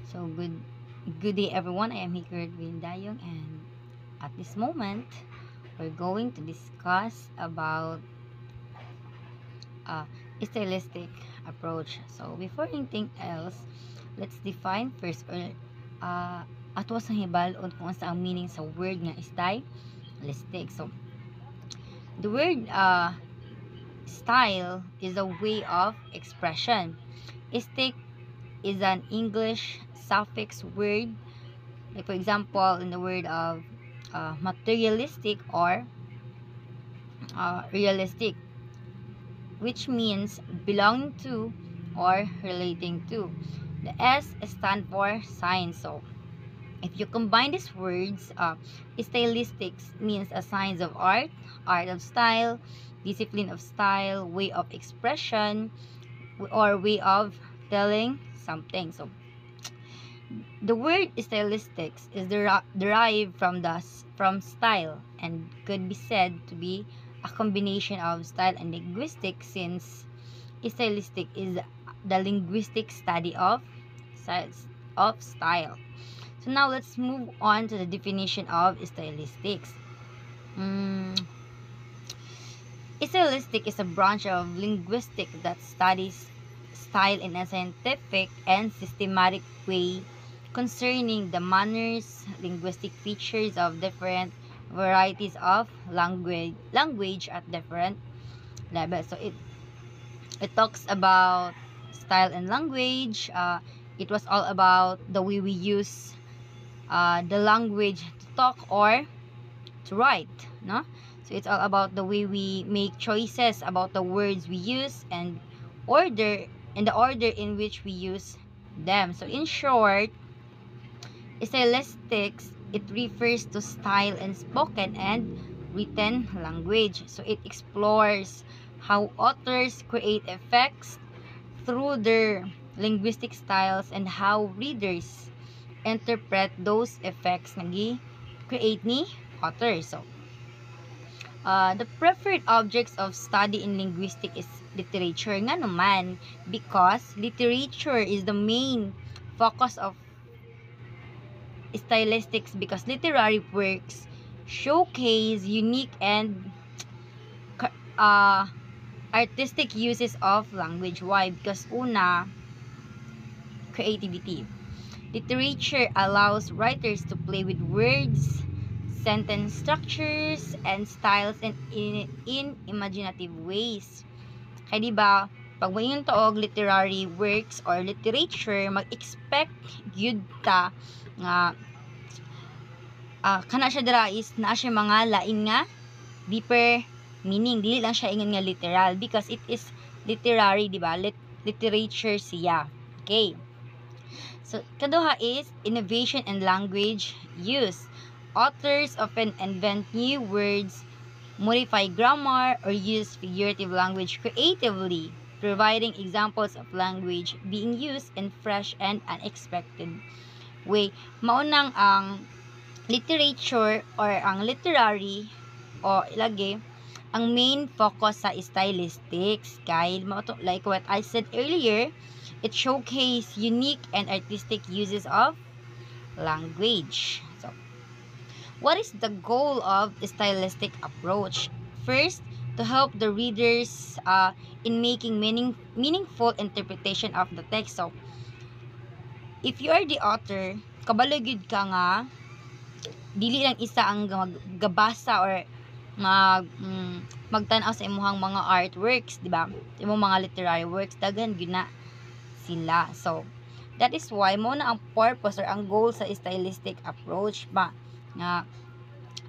So good day everyone. I am Hikert Dayong, and at this moment we're going to discuss about uh, stylistic approach. So before anything else, let's define first or ato sa hibalon kung sa ang meaning sa word nga stylistic. So the word style is a way of expression. Stick is an English suffix word, like for example in the word of materialistic or realistic, which means belonging to or relating to. The S stand for science. So if you combine these words, stylistics means a science of art, art of style, discipline of style, way of expression, or way of telling something. So the word stylistics is derived from style and could be said to be a combination of style and linguistics, since stylistic is the linguistic study of style. So now let's move on to the definition of stylistics. Stylistic is a branch of linguistics that studies style in a scientific and systematic way concerning the manners, linguistic features of different varieties of language at different levels. So it talks about style and language. It was all about the way we use the language to talk or to write, no? So it's all about the way we make choices about the words we use and the order in which we use them. So in short, stylistics, it refers to style in spoken and written language. So it explores how authors create effects through their linguistic styles and how readers interpret those effects na create ni author. So the preferred objects of study in linguistics is literature nga naman, because literature is the main focus of stylistics, because literary works showcase unique and artistic uses of language. Why? Because una, creativity. Literature allows writers to play with words, sentence structures, and styles in imaginative ways. Kaya diba, pag mayon to og literary works or literature, mag-expect gyud ta nga kana siya dira is naa siya mga lain nga deeper meaning, dili lang siya ingon nga literal, because it is literary, diba? Literature siya. Okay. So kaduha is innovation and language use. Authors often invent new words, modify grammar, or use figurative language creatively, providing examples of language being used in fresh and unexpected way. Maunang ang literature or ang literary o ilagay ang main focus sa stylistics, kay like what I said earlier, it showcase unique and artistic uses of language. So what is the goal of stylistic approach? First, to help the readers in making meaningful interpretation of the text. So, if you are the author, kabalagid ka nga, dili lang isa ang gabasa or magtanaw sa imuhang mga artworks, di ba? Imong mga literary works, daghan gyud na sila. So, that is why mo na ang purpose or ang goal sa stylistic approach ba nga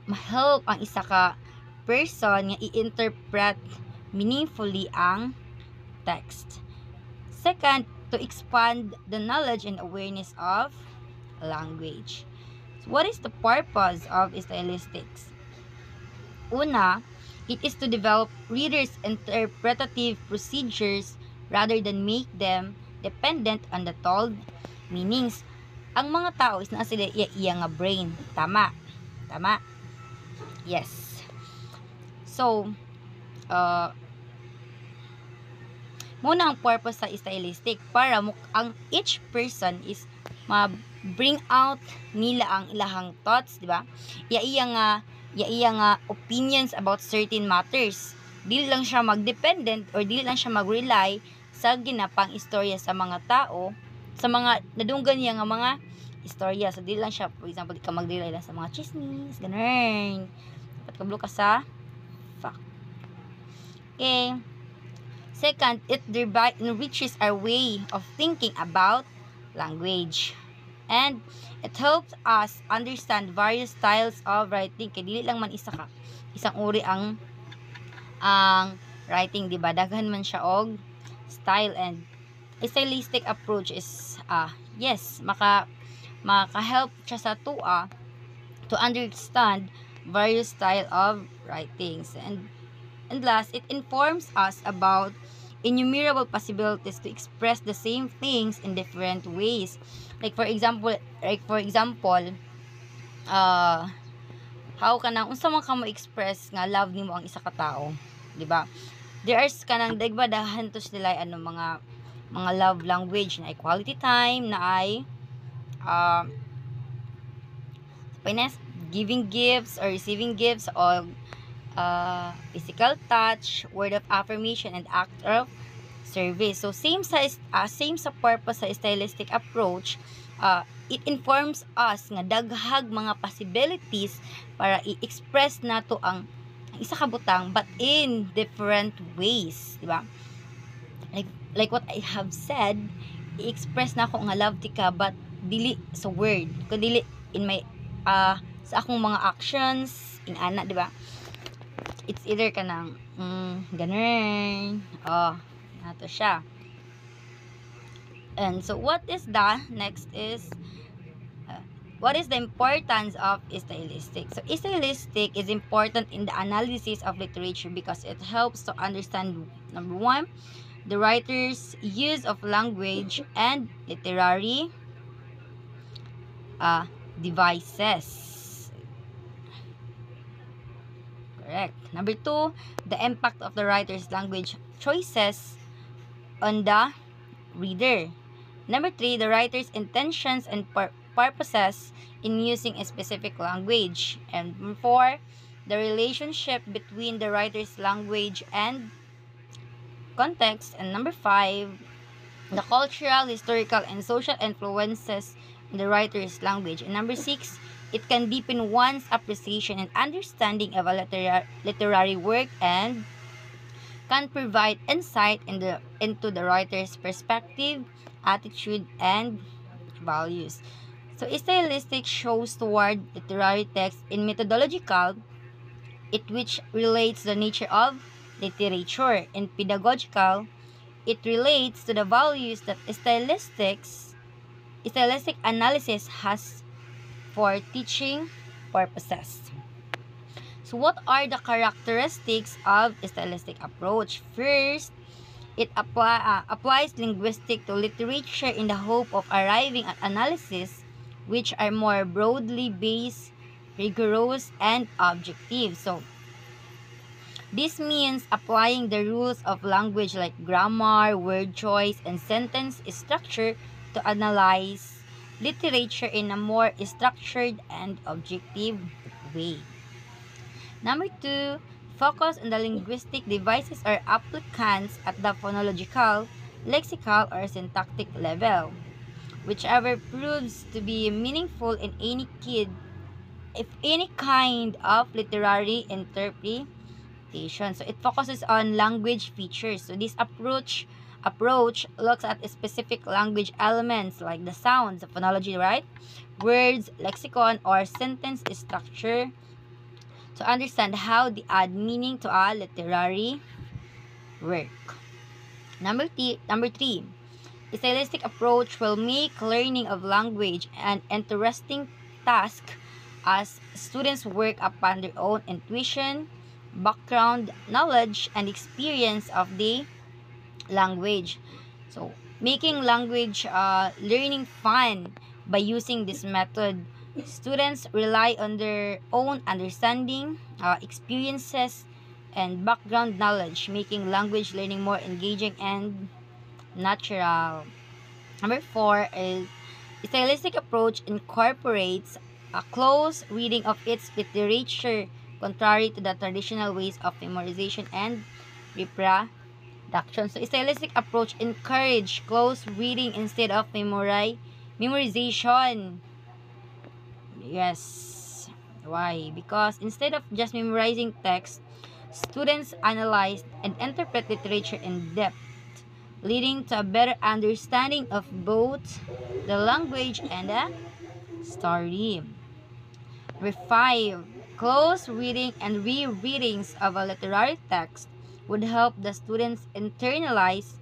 ma-help ang isa ka person nga i-interpret meaningfully ang text. Second, to expand the knowledge and awareness of language. So what is the purpose of stylistics? Una, it is to develop readers' interpretative procedures rather than make them dependent on the told meanings. Ang mga tao is na sila iya nga brain. Tama. Tama. Yes. So, muna ang purpose sa stylistic para ang each person is bring out nila ang ilahang thoughts, di ba? Iya nga opinions about certain matters. Dili lang siya mag-dependent or dili lang siya mag-rely sa ginapang istorya sa mga tao, sa mga nadunggan niya nga mga istorya. So dili lang siya, for example, di ka mag-rely lang sa mga chismis, ganun. Dapat kablo ka sa fact. Okay. Second, it enriches our way of thinking about language. And it helps us understand various styles of writing. Kaya dili lang man isang uri ang writing, di ba? Daghan man siya og style, and stylistic approach is yes, maka-help siya sa to understand various style of writings. And last, it informs us about innumerable possibilities to express the same things in different ways. Like for example, how ka nang unsa man ka mo express nga love nimo ang isa ka tawo, di ba? There are kanang dagbadahan to sila mga love language na ay quality time, na ay giving gifts or receiving gifts, or physical touch, word of affirmation, and act of service. So same sa purpose sa stylistic approach, it informs us nga daghag mga possibilities para i-express nato ang isa ka butang, but in different ways, di ba? Like what I have said, i-express na ako nga love tika, but dili sa word, kundi in my sa akong mga actions, ana, di ba? It's either kanang ganun, nato siya. And so what is the next is what is the importance of stylistic? So stylistic is important in the analysis of literature because it helps to understand, number one, the writer's use of language and literary devices. Correct. Number two, the impact of the writer's language choices on the reader. Number three, the writer's intentions and purposes in using a specific language. And number four, the relationship between the writer's language and context. And number five, the cultural, historical, and social influences in the writer's language. And number six, it can deepen one's appreciation and understanding of a literary work and can provide insight into the writer's perspective, attitude, and values. So, stylistic shows toward literary text in methodological, which relates the nature of literature. In pedagogical, it relates to the values that stylistic analysis has for teaching purposes. So, what are the characteristics of stylistic approach? First, it applies linguistic to literature in the hope of arriving at analysis which are more broadly based, rigorous, and objective. So, this means applying the rules of language like grammar, word choice, and sentence structure to analyze literature in a more structured and objective way. Number two, focus on the linguistic devices or applicants at the phonological, lexical, or syntactic level, whichever proves to be meaningful in any kind of literary interpretation. So it focuses on language features. So this approach looks at specific language elements like the sounds, the phonology, right? Words, lexicon, or sentence structure to understand how they add meaning to a literary work. Number three, a stylistic approach will make learning of language an interesting task as students work upon their own intuition, background, knowledge, and experience of the language. So, making language learning fun by using this method, students rely on their own understanding, experiences, and background knowledge, making language learning more engaging and natural. Number four is stylistic approach incorporates a close reading of its literature, contrary to the traditional ways of memorization and reproduction. So, stylistic approach encourage close reading instead of memorization. Yes. Why? Because instead of just memorizing text, students analyze and interpret literature in depth, leading to a better understanding of both the language and the story. Number 5. Close reading and rereadings of a literary text would help the students internalize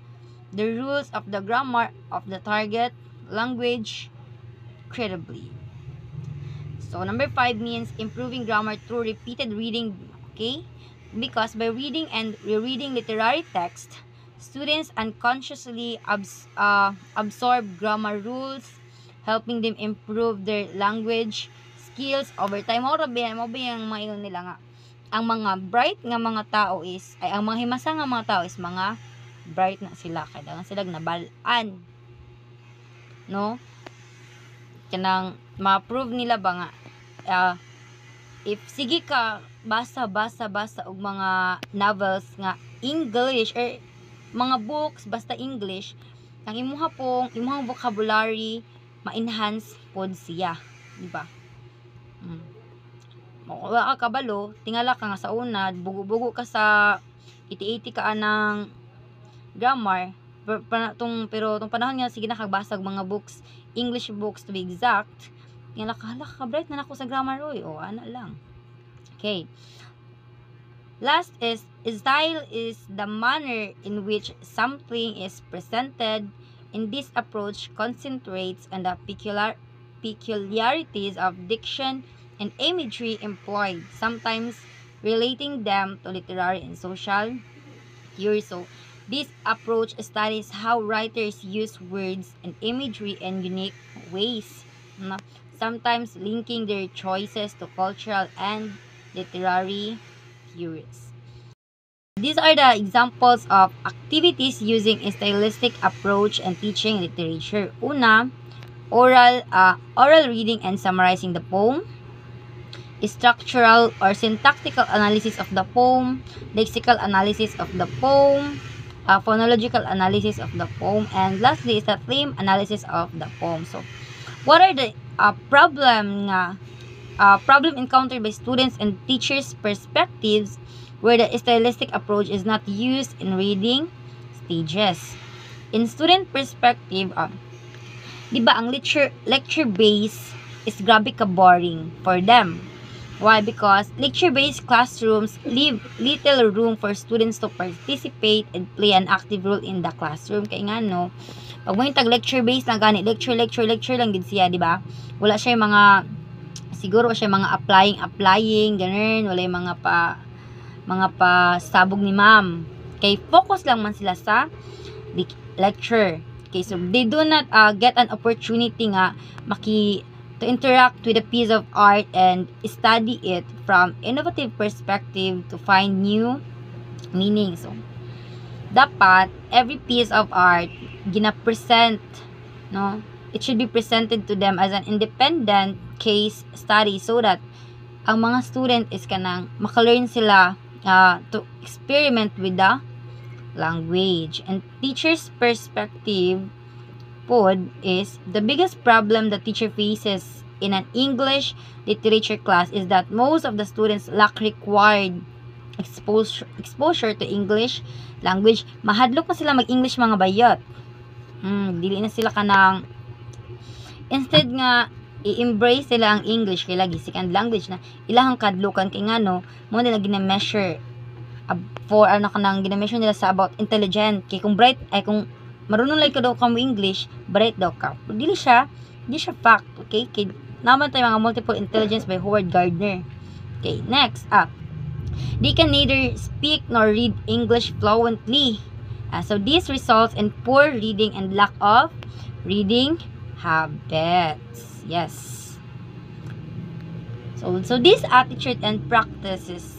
the rules of the grammar of the target language credibly. So, number 5 means improving grammar through repeated reading, okay? Because by reading and rereading literary text, students unconsciously absorb grammar rules, helping them improve their language skills over time. Mo ba yung mga nila nga. Ang mga bright nga mga tao is, ay ang mga himasa nga mga tao is mga bright na sila. Kaya sila nabalaan. No? Kanang ma-prove nila ba nga if sige ka basa og mga novels nga English or mga books basta English, ang imuhang vocabulary ma-enhance pod siya, di ba? Wala ka kabalo, tingala ka nga sa una, bugo-bugo ka sa iti-iti ka anang grammar, pero tong panahon nga sige na kagbasa og mga books, English books to be exact, tingala ka bright na nako sa grammar oy, o ana lang. Okay. Last is style is the manner in which something is presented. In this approach concentrates on the peculiarities of diction and imagery employed, sometimes relating them to literary and social theory. So, this approach studies how writers use words and imagery in unique ways, sometimes linking their choices to cultural and literary theories. These are the examples of activities using a stylistic approach and teaching literature. Una, oral reading and summarizing the poem. Structural or syntactical analysis of the poem. Lexical analysis of the poem. Phonological analysis of the poem. And lastly is the theme analysis of the poem. So, what are the problem encountered by students and teachers' perspectives where the stylistic approach is not used in reading stages? In student perspective, di ba ang lecture base is grabe ka boring for them. Why? Because lecture-based classrooms leave little room for students to participate and play an active role in the classroom. Kaya nga no, pag may tag lecture-based lang gani, lecture lang gid siya, di ba? Wala siya mga siguro siya mga applying ganun, wala yung mga pa sabog ni ma'am. Kay focus lang man sila sa lecture. Okay, so they do not get an opportunity nga to interact with a piece of art and study it from innovative perspective to find new meaning. So, dapat every piece of art gina-present, no? It should be presented to them as an independent case study so that ang mga student is kanang maka-learn sila to experiment with the language. And teacher's perspective pod is the biggest problem the teacher faces in an English literature class is that most of the students lack required exposure to English language. Mahadlok na sila mag-English mga bayot. Dili na sila kanang instead nga i-embrace sila ang English kay lagi second language na ilahang kadlukan kay ngano mo nila gina-measure for kanang gina-measure nila sa about intelligent kay kung bright ay kung marunong like ka daw ka mo English, bright daw ka. Dili siya fact, okay? Kay naman tayo mga multiple intelligence by Howard Gardner. Okay, next up. They can neither speak nor read English fluently. So this results in poor reading and lack of reading habits. Yes. So this attitude and practices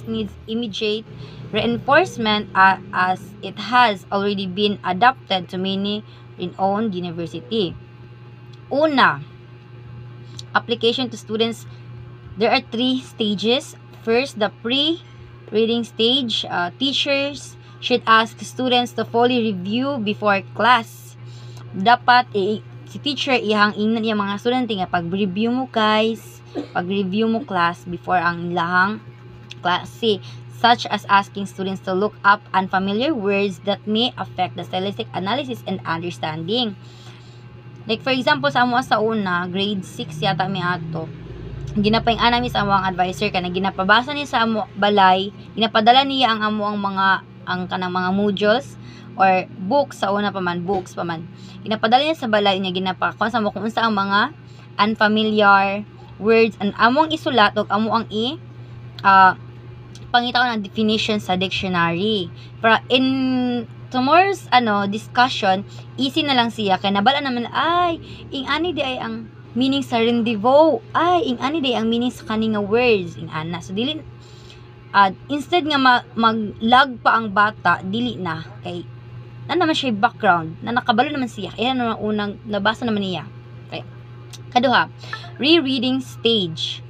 needs immediate reinforcement as it has already been adopted to many renowned university. Una, application to students. There are 3 stages. First, the pre-reading stage. Teachers should ask students to fully review before class. Dapat si teacher ihang ingnan niya mga student nga pag-review mo guys, pag-review mo class before ang ilahang klase, such as asking students to look up unfamiliar words that may affect the stylistic analysis and understanding. Like for example, sa amo sa una, grade 6 yata mi ato. Ginapaing-ana mi sa amo ang advisor kana ginapabasa ni sa amo balay, ginapadala niya ang amo ang kanang mga modules or books sa una pa man, books pa man. Ginapadala niya sa balay niya ginapakon sa mo kung unsa ang mga unfamiliar words and among isulat og amo ang pangitaw ng definition sa dictionary. Para in tomorrow's discussion, easy na lang siya kay nabala naman ing ani di ay ang meaning sa rendezvous, ing ani di ang meaning sa kaning nga words ing ana. So dili instead nga mag-lag pa ang bata, dili na kay naman siya background na nakabalo naman siya kaya naman unang nabasa naman niya. Okay. Kaduha, rereading stage.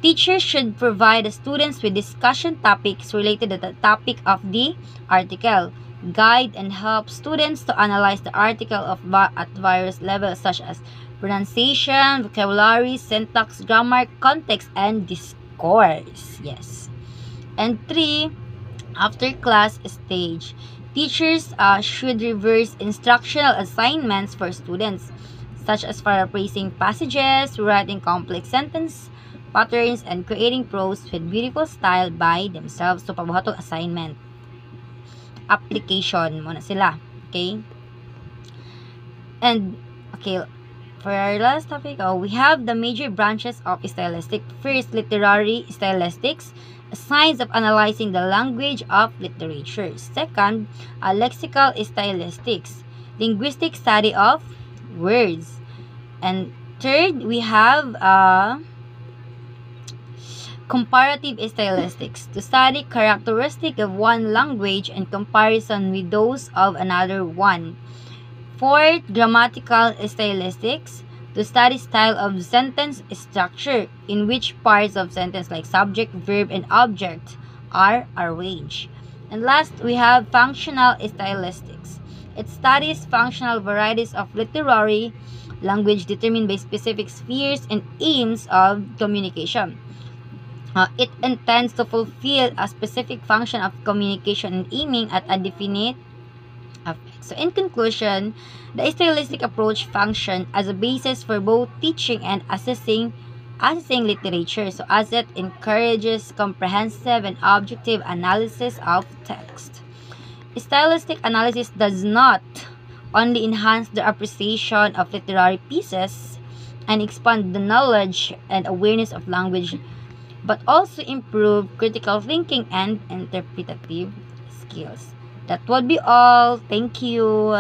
Teachers should provide the students with discussion topics related to the topic of the article, guide and help students to analyze the article at various levels such as pronunciation, vocabulary, syntax, grammar, context, and discourse. Yes. And 3, after class stage, teachers should reverse instructional assignments for students, such as paraphrasing passages, writing complex sentence patterns, and creating prose with beautiful style by themselves. So, pabuhatong assignment. Application muna sila. Okay? And, okay, for our last topic, we have the major branches of stylistic. First, literary stylistics, science of analyzing the language of literature. Second, lexical stylistics, linguistic study of words. And third, we have comparative stylistics, to study characteristic of one language in comparison with those of another one. Fourth, grammatical stylistics, to study style of sentence structure, in which parts of sentence like subject, verb, and object are arranged. And last, we have functional stylistics. It studies functional varieties of literary language determined by specific spheres and aims of communication. It intends to fulfill a specific function of communication and aiming at a definite effect. So in conclusion, the stylistic approach functions as a basis for both teaching and assessing literature, so as it encourages comprehensive and objective analysis of text. Stylistic analysis does not only enhance the appreciation of literary pieces and expand the knowledge and awareness of language, but also improve critical thinking and interpretative skills. That would be all. Thank you.